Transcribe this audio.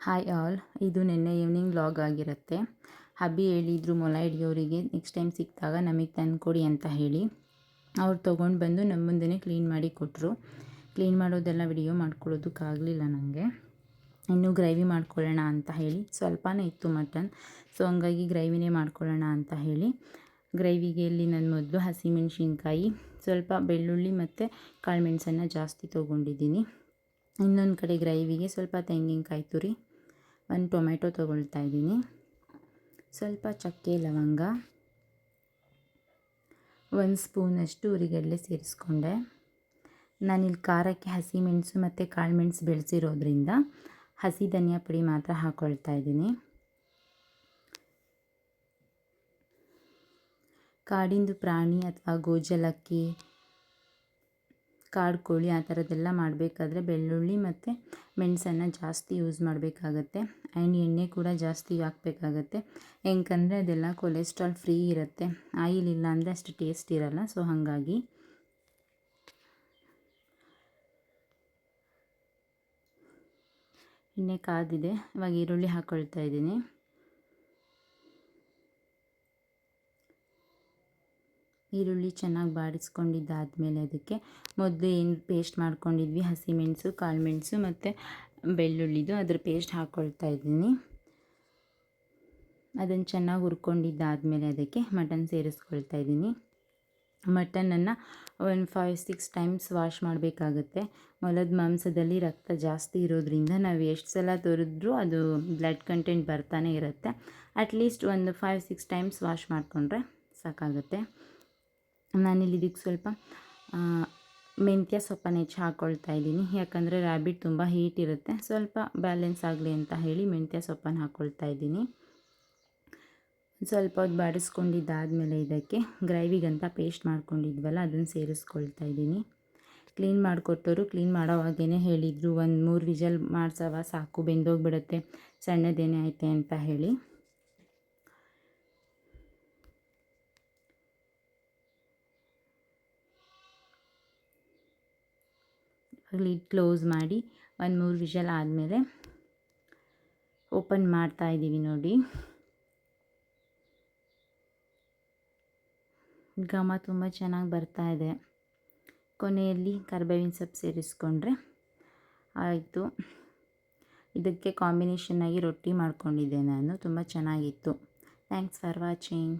Hi all, ಇದು ನಿನ್ನೆ evening vlog ಆಗಿರುತ್ತೆ. ಹಬ್ಬಿ ಹೇಳಿದ್ರು ಮೊಲ ಹಿಡಿಯೋರಿಗೆ ನೆಕ್ಸ್ಟ್ ಟೈಮ್ ಸಿಕ್ಕಿದಾಗ ನಮಗೆ ತಂದುಕೊಡಿ ಅಂತ ಹೇಳಿ. ಅವ್ರು ತೊಗೊಂಡು ಬಂದು ನಮ್ಮ ಮುಂದೆನೇ ಕ್ಲೀನ್ ಮಾಡಿ ಕೊಟ್ಟರು. ಕ್ಲೀನ್ ಮಾಡೋದೆಲ್ಲ ವಿಡಿಯೋ ಮಾಡ್ಕೊಳ್ಳೋದಕ್ಕಾಗಲಿಲ್ಲ ನನಗೆ. ಇನ್ನೂ ಗ್ರೇವಿ ಮಾಡ್ಕೊಳ್ಳೋಣ ಅಂತ ಹೇಳಿ ಸ್ವಲ್ಪನೇ ಇತ್ತು ಮಟನ್, ಸೊ ಹಂಗಾಗಿ ಗ್ರೇವಿನೇ ಮಾಡ್ಕೊಳ್ಳೋಣ ಅಂತ ಹೇಳಿ ಗ್ರೇವಿಗೆ ಇಲ್ಲಿ ನಾನು ಮೊದಲು ಹಸಿಮೆಣ್ಸಿನ್ಕಾಯಿ, ಸ್ವಲ್ಪ ಬೆಳ್ಳುಳ್ಳಿ ಮತ್ತು ಕಾಳುಮೆಣಸನ್ನು ಜಾಸ್ತಿ ತೊಗೊಂಡಿದ್ದೀನಿ. ಇನ್ನೊಂದು ಕಡೆ ಗ್ರೇವಿಗೆ ಸ್ವಲ್ಪ ತೆಂಗಿನಕಾಯಿ ತುರಿ, ಒಂದು ಟೊಮೆಟೊ ತೊಗೊಳ್ತಾ ಇದ್ದೀನಿ, ಸ್ವಲ್ಪ ಚಕ್ಕೆ ಲವಂಗ, 1 ಸ್ಪೂನಷ್ಟು ಉರಿಗಡಲೆ ಸೇರಿಸ್ಕೊಂಡೆ. ನಾನಿಲ್ಲಿ ಖಾರಕ್ಕೆ ಹಸಿಮೆಣಸು ಮತ್ತು ಕಾಳುಮೆಣಸು ಬೆಳೆಸಿರೋದ್ರಿಂದ ಹಸಿ ಧನಿಯಾ ಪುಡಿ ಮಾತ್ರ ಹಾಕ್ಕೊಳ್ತಾ ಇದ್ದೀನಿ. ಕಾಡಿಂದು ಪ್ರಾಣಿ ಅಥವಾ ಗೋಜಲಕ್ಕಿ, ಕಾಡು ಕೋಳಿ ಆ ಥರದ್ದೆಲ್ಲ ಮಾಡಬೇಕಾದ್ರೆ ಬೆಳ್ಳುಳ್ಳಿ ಮತ್ತು ಮೆಣಸನ್ನು ಜಾಸ್ತಿ ಯೂಸ್ ಮಾಡಬೇಕಾಗತ್ತೆ. ಆ್ಯಂಡ್ ಎಣ್ಣೆ ಕೂಡ ಜಾಸ್ತಿ ಹಾಕಬೇಕಾಗತ್ತೆ. ಹೆಂಗಂದರೆ ಅದೆಲ್ಲ ಕೊಲೆಸ್ಟ್ರಾಲ್ ಫ್ರೀ ಇರುತ್ತೆ. ಆಯಿಲ್ ಇಲ್ಲ ಅಂದರೆ ಅಷ್ಟು ಟೇಸ್ಟ್ ಇರಲ್ಲ. ಸೊ ಹಾಗಾಗಿ ಎಣ್ಣೆ ಕಾದಿದೆ. ಇವಾಗ ಈರುಳ್ಳಿ ಹಾಕ್ಕೊಳ್ತಾ ಇದ್ದೀನಿ. ಈರುಳ್ಳಿ ಚೆನ್ನಾಗಿ ಬಾಡಿಸ್ಕೊಂಡಿದ್ದಾದಮೇಲೆ ಅದಕ್ಕೆ ಮೊದಲು ಏನು ಪೇಸ್ಟ್ ಮಾಡ್ಕೊಂಡಿದ್ವಿ ಹಸಿಮೆಣಸು, ಕಾಳುಮೆಣಸು ಮತ್ತು ಬೆಳ್ಳುಳ್ಳಿದು ಅದ್ರ ಪೇಸ್ಟ್ ಹಾಕ್ಕೊಳ್ತಾ ಇದ್ದೀನಿ. ಅದನ್ನು ಚೆನ್ನಾಗಿ ಹುರ್ಕೊಂಡಿದ್ದಾದಮೇಲೆ ಅದಕ್ಕೆ ಮಟನ್ ಸೇರಿಸ್ಕೊಳ್ತಾ ಇದ್ದೀನಿ. ಮಟನನ್ನು ಒಂದು 5-6 ಟೈಮ್ಸ್ ವಾಶ್ ಮಾಡಬೇಕಾಗತ್ತೆ. ಮೊಲದ ಮಾಂಸದಲ್ಲಿ ರಕ್ತ ಜಾಸ್ತಿ ಇರೋದ್ರಿಂದ ನಾವು ಎಷ್ಟು ಸಲ ತೊರೆದ್ರೂ ಅದು ಬ್ಲಡ್ ಕಂಟೆಂಟ್ ಬರ್ತಾನೆ ಇರುತ್ತೆ. ಅಟ್ಲೀಸ್ಟ್ ಒಂದು 5-6 ಟೈಮ್ಸ್ ವಾಶ್ ಮಾಡಿಕೊಂಡ್ರೆ ಸಾಕಾಗುತ್ತೆ. ನಾನಿಲ್ಲಿ ಇದಕ್ಕೆ ಸ್ವಲ್ಪ ಮೆಂತ್ಯ ಸೊಪ್ಪನ್ನು ಹೆಚ್ಚು ಹಾಕ್ಕೊಳ್ತಾ ಇದ್ದೀನಿ. ಯಾಕಂದರೆ ರ್ಯಾಬಿಟ್ ತುಂಬ ಹೀಟ್ ಇರುತ್ತೆ, ಸ್ವಲ್ಪ ಬ್ಯಾಲೆನ್ಸ್ ಆಗಲಿ ಅಂತ ಹೇಳಿ ಮೆಂತ್ಯ ಸೊಪ್ಪನ್ನು ಹಾಕ್ಕೊಳ್ತಾ ಇದ್ದೀನಿ. ಸ್ವಲ್ಪ ಹೊತ್ತು ಬಾಡಿಸ್ಕೊಂಡಿದ್ದಾದಮೇಲೆ ಇದಕ್ಕೆ ಗ್ರೇವಿಗಂತ ಪೇಸ್ಟ್ ಮಾಡ್ಕೊಂಡಿದ್ವಲ್ಲ ಅದನ್ನು ಸೇರಿಸ್ಕೊಳ್ತಾ ಇದ್ದೀನಿ. ಕ್ಲೀನ್ ಮಾಡಿಕೊಟ್ಟವರು ಕ್ಲೀನ್ ಮಾಡೋವಾಗೇ ಹೇಳಿದರು, 1-3 ವಿಜಲ್ ಮಾಡ್ಸವ ಸಾಕು, ಬೆಂದೋಗ್ಬಿಡುತ್ತೆ, ಸಣ್ಣದೇನೇ ಐತೆ ಅಂತ ಹೇಳಿ. ಲಿಡ್ ಕ್ಲೋಸ್ ಮಾಡಿ 1-3 ವಿಷಲ್ ಆದಮೇಲೆ ಓಪನ್ ಮಾಡ್ತಾ ಇದ್ದೀವಿ. ನೋಡಿ, ಘಮ ತುಂಬ ಚೆನ್ನಾಗಿ ಬರ್ತಾ ಇದೆ. ಕೊನೆಯಲ್ಲಿ ಕರಿಬೇವಿನ ಸೊಪ್ಪು ಸೇರಿಸ್ಕೊಂಡ್ರೆ ಆಯಿತು. ಇದಕ್ಕೆ ಕಾಂಬಿನೇಷನ್ನಾಗಿ ರೊಟ್ಟಿ ಮಾಡ್ಕೊಂಡಿದ್ದೆ ನಾನು, ತುಂಬ ಚೆನ್ನಾಗಿತ್ತು. Thanks for watching.